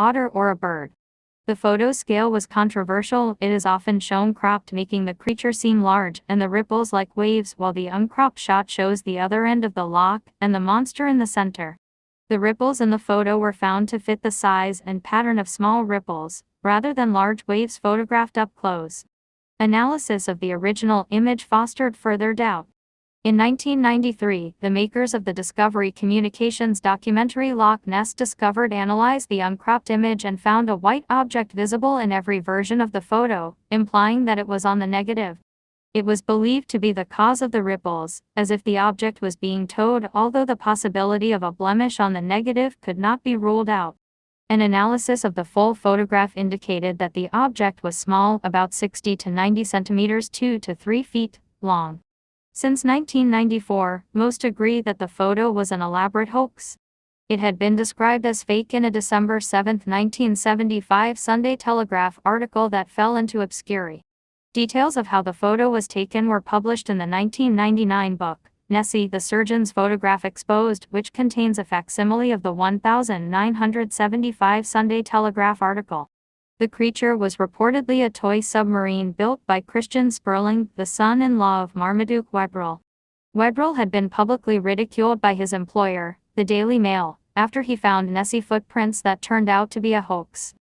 otter or a bird. The photo scale was controversial. It is often shown cropped, making the creature seem large and the ripples like waves, while the uncropped shot shows the other end of the loch and the monster in the center. The ripples in the photo were found to fit the size and pattern of small ripples, rather than large waves photographed up close. Analysis of the original image fostered further doubt. In 1993, the makers of the Discovery Communications documentary Loch Ness analyzed the uncropped image and found a white object visible in every version of the photo, implying that it was on the negative. It was believed to be the cause of the ripples, as if the object was being towed, although the possibility of a blemish on the negative could not be ruled out. An analysis of the full photograph indicated that the object was small, about 60 to 90 centimeters, 2 to 3 feet long. Since 1994, most agree that the photo was an elaborate hoax. It had been described as fake in a December 7, 1975 Sunday Telegraph article that fell into obscurity. Details of how the photo was taken were published in the 1999 book, Nessie, the Surgeon's Photograph Exposed, which contains a facsimile of the 1975 Sunday Telegraph article. The creature was reportedly a toy submarine built by Christian Sperling, the son-in-law of Marmaduke Webber. Webber had been publicly ridiculed by his employer, the Daily Mail, after he found Nessie footprints that turned out to be a hoax.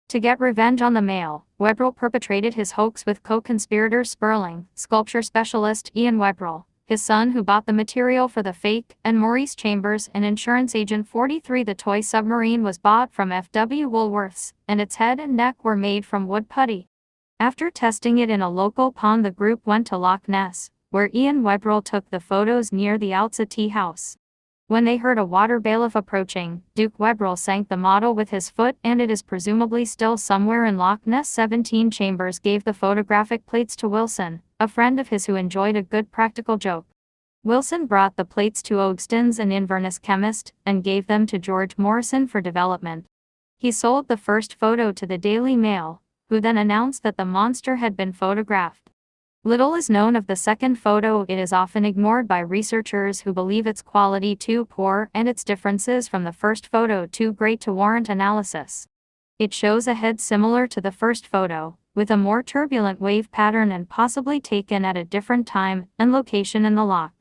To get revenge on the Mail, Webber perpetrated his hoax with co-conspirator Sperling, sculpture specialist Ian Webber, his son who bought the material for the fake, and Maurice Chambers, an insurance agent. 43 The toy submarine was bought from F.W. Woolworths, and its head and neck were made from wood putty. After testing it in a local pond, the group went to Loch Ness, where Ian Webber took the photos near the Outsa Tea House. When they heard a water bailiff approaching, Duke Webber sank the model with his foot, and it is presumably still somewhere in Loch Ness. 17 Chambers gave the photographic plates to Wilson, a friend of his who enjoyed a good practical joke. Wilson brought the plates to Ogston's, an Inverness chemist, and gave them to George Morrison for development. He sold the first photo to the Daily Mail, who then announced that the monster had been photographed. Little is known of the second photo. It is often ignored by researchers who believe its quality too poor and its differences from the first photo too great to warrant analysis. It shows a head similar to the first photo, with a more turbulent wave pattern and possibly taken at a different time and location in the loch.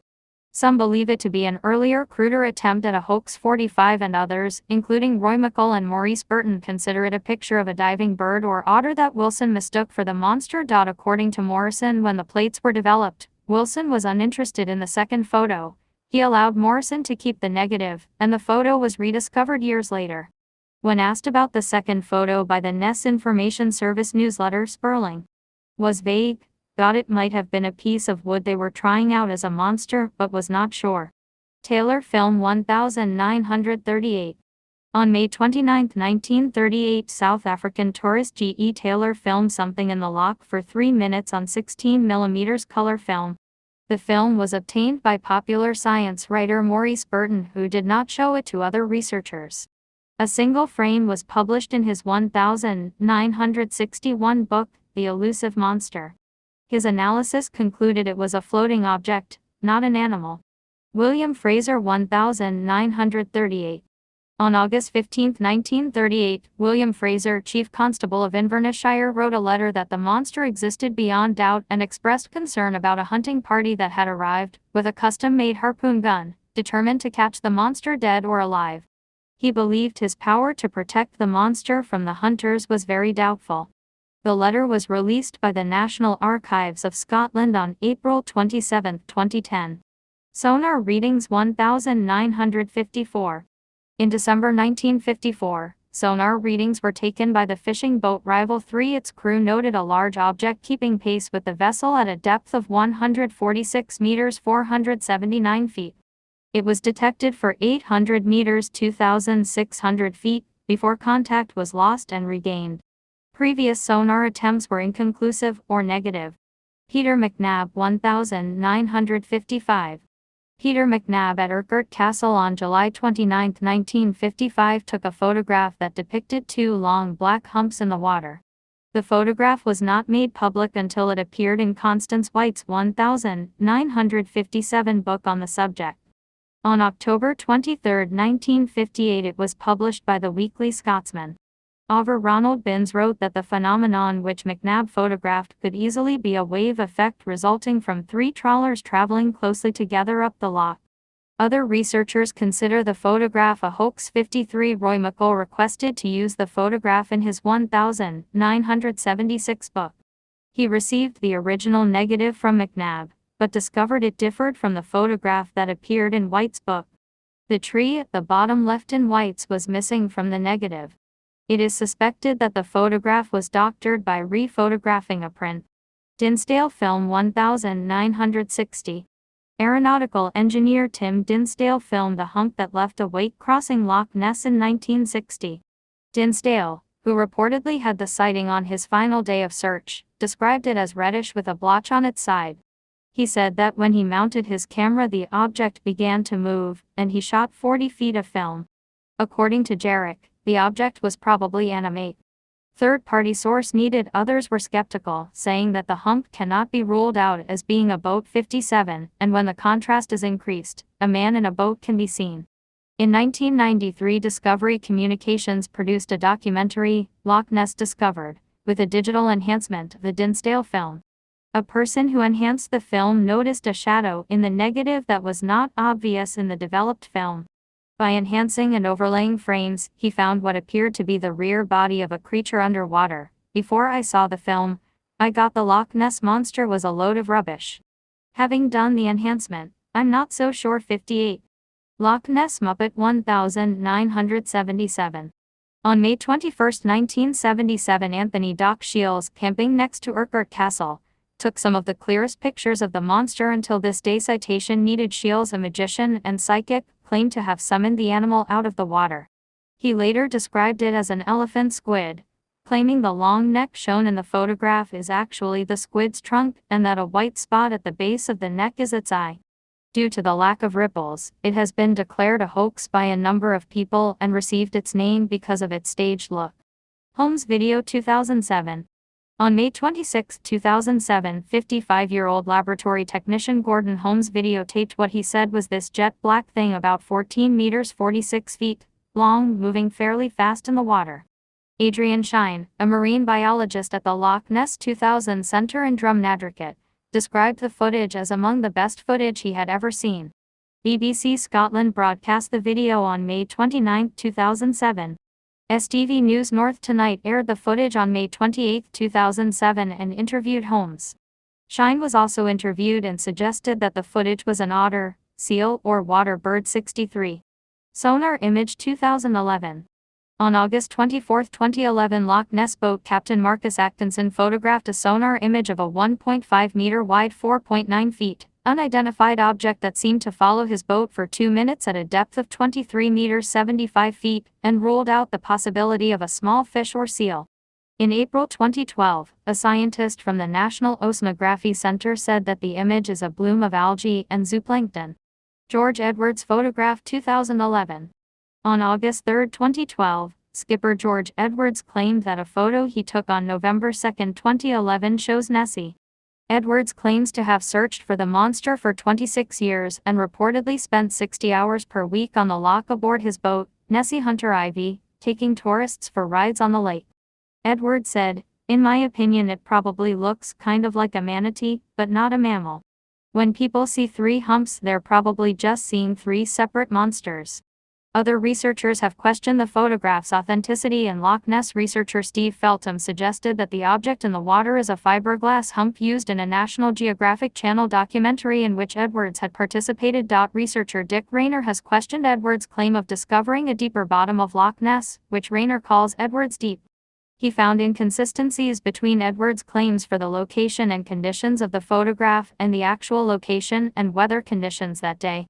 Some believe it to be an earlier, cruder attempt at a hoax. 45 and others, including Roy McCull and Maurice Burton, consider it a picture of a diving bird or otter that Wilson mistook for the monster. According to Morrison, when the plates were developed, Wilson was uninterested in the second photo. He allowed Morrison to keep the negative, and the photo was rediscovered years later. When asked about the second photo by the Ness Information Service newsletter, Sperling was vague. Thought it might have been a piece of wood they were trying out as a monster, but was not sure. Taylor Film 1938. On May 29, 1938, South African tourist G.E. Taylor filmed something in the loch for 3 minutes on 16mm color film. The film was obtained by popular science writer Maurice Burton, who did not show it to other researchers. A single frame was published in his 1961 book, The Elusive Monster. His analysis concluded it was a floating object, not an animal. William Fraser 1938. On August 15, 1938, William Fraser, Chief Constable of Inverness-shire, wrote a letter that the monster existed beyond doubt and expressed concern about a hunting party that had arrived, with a custom-made harpoon gun, determined to catch the monster dead or alive. He believed his power to protect the monster from the hunters was very doubtful. The letter was released by the National Archives of Scotland on April 27, 2010. Sonar readings 1954. In December 1954, sonar readings were taken by the fishing boat Rival 3. Its crew noted a large object keeping pace with the vessel at a depth of 146 meters 479 feet. It was detected for 800 meters 2,600 feet, before contact was lost and regained. Previous sonar attempts were inconclusive or negative. Peter McNabb 1955. Peter McNabb at Urquhart Castle on July 29, 1955 took a photograph that depicted 2 long black humps in the water. The photograph was not made public until it appeared in Constance White's 1957 book on the subject. On October 23, 1958 it was published by the Weekly Scotsman. Author Ronald Binns wrote that the phenomenon which McNab photographed could easily be a wave effect resulting from three trawlers traveling closely together up the loch. Other researchers consider the photograph a hoax. 53 Roy McColl requested to use the photograph in his 1976 book. He received the original negative from McNab, but discovered it differed from the photograph that appeared in White's book. The tree at the bottom left in White's was missing from the negative. It is suspected that the photograph was doctored by re-photographing a print. Dinsdale film 1960. Aeronautical engineer Tim Dinsdale filmed a hump that left a wake crossing Loch Ness in 1960. Dinsdale, who reportedly had the sighting on his final day of search, described it as reddish with a blotch on its side. He said that when he mounted his camera the object began to move, and he shot 40 feet of film. According to Jarek, the object was probably animate. Third-party source needed. Others were skeptical, saying that the hump cannot be ruled out as being a boat 57, and when the contrast is increased, a man in a boat can be seen. In 1993, Discovery Communications produced a documentary, Loch Ness Discovered, with a digital enhancement of the Dinsdale film. A person who enhanced the film noticed a shadow in the negative that was not obvious in the developed film. By enhancing and overlaying frames, he found what appeared to be the rear body of a creature underwater. Before I saw the film, I got the Loch Ness monster was a load of rubbish. Having done the enhancement, I'm not so sure. 58. Loch Ness Muppet 1977. On May 21, 1977, Anthony Doc Shields, camping next to Urquhart Castle, took some of the clearest pictures of the monster. Until this day, citation needed. Shields, a magician and psychic, claimed to have summoned the animal out of the water. He later described it as an elephant squid, claiming the long neck shown in the photograph is actually the squid's trunk, and that a white spot at the base of the neck is its eye. Due to the lack of ripples, it has been declared a hoax by a number of people and received its name because of its staged look. Holmes Video 2007. On May 26, 2007, 55-year-old laboratory technician Gordon Holmes videotaped what he said was this jet black thing about 14 meters 46 feet long, moving fairly fast in the water. Adrian Shine, a marine biologist at the Loch Ness 2000 Centre in Drumnadrochit, described the footage as among the best footage he had ever seen. BBC Scotland broadcast the video on May 29, 2007. STV News North Tonight aired the footage on May 28, 2007 and interviewed Holmes. Shine was also interviewed and suggested that the footage was an otter, seal or water bird. 63. Sonar Image 2011. On August 24, 2011, Loch Ness boat captain Marcus Atkinson photographed a sonar image of a 1.5 meter wide 4.9 feet unidentified object that seemed to follow his boat for 2 minutes at a depth of 23 meters 75 feet, and ruled out the possibility of a small fish or seal. In April 2012, a scientist from the National Oceanography Center said that the image is a bloom of algae and zooplankton. George Edwards photograph 2011. On August 3, 2012, skipper George Edwards claimed that a photo he took on November 2, 2011 shows Nessie. Edwards claims to have searched for the monster for 26 years and reportedly spent 60 hours per week on the loch aboard his boat, Nessie Hunter Ivy, taking tourists for rides on the lake. Edwards said, "In my opinion it probably looks kind of like a manatee, but not a mammal. When people see 3 humps they're probably just seeing 3 separate monsters." Other researchers have questioned the photograph's authenticity, and Loch Ness researcher Steve Feltham suggested that the object in the water is a fiberglass hump used in a National Geographic Channel documentary in which Edwards had participated. Researcher Dick Rayner has questioned Edwards' claim of discovering a deeper bottom of Loch Ness, which Rayner calls Edwards deep. He found inconsistencies between Edwards' claims for the location and conditions of the photograph and the actual location and weather conditions that day.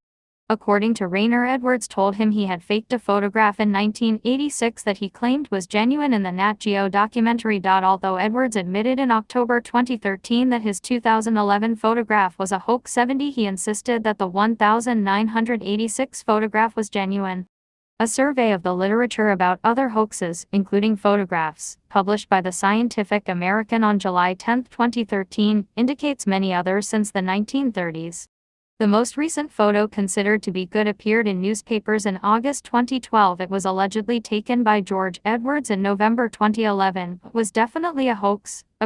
According to Rayner, Edwards told him he had faked a photograph in 1986 that he claimed was genuine in the Nat Geo documentary. Although Edwards admitted in October 2013 that his 2011 photograph was a hoax, he insisted that the 1986 photograph was genuine. A survey of the literature about other hoaxes, including photographs, published by the Scientific American on July 10, 2013, indicates many others since the 1930s. The most recent photo considered to be good appeared in newspapers in August 2012. It was allegedly taken by George Edwards in November 2011, but was definitely a hoax.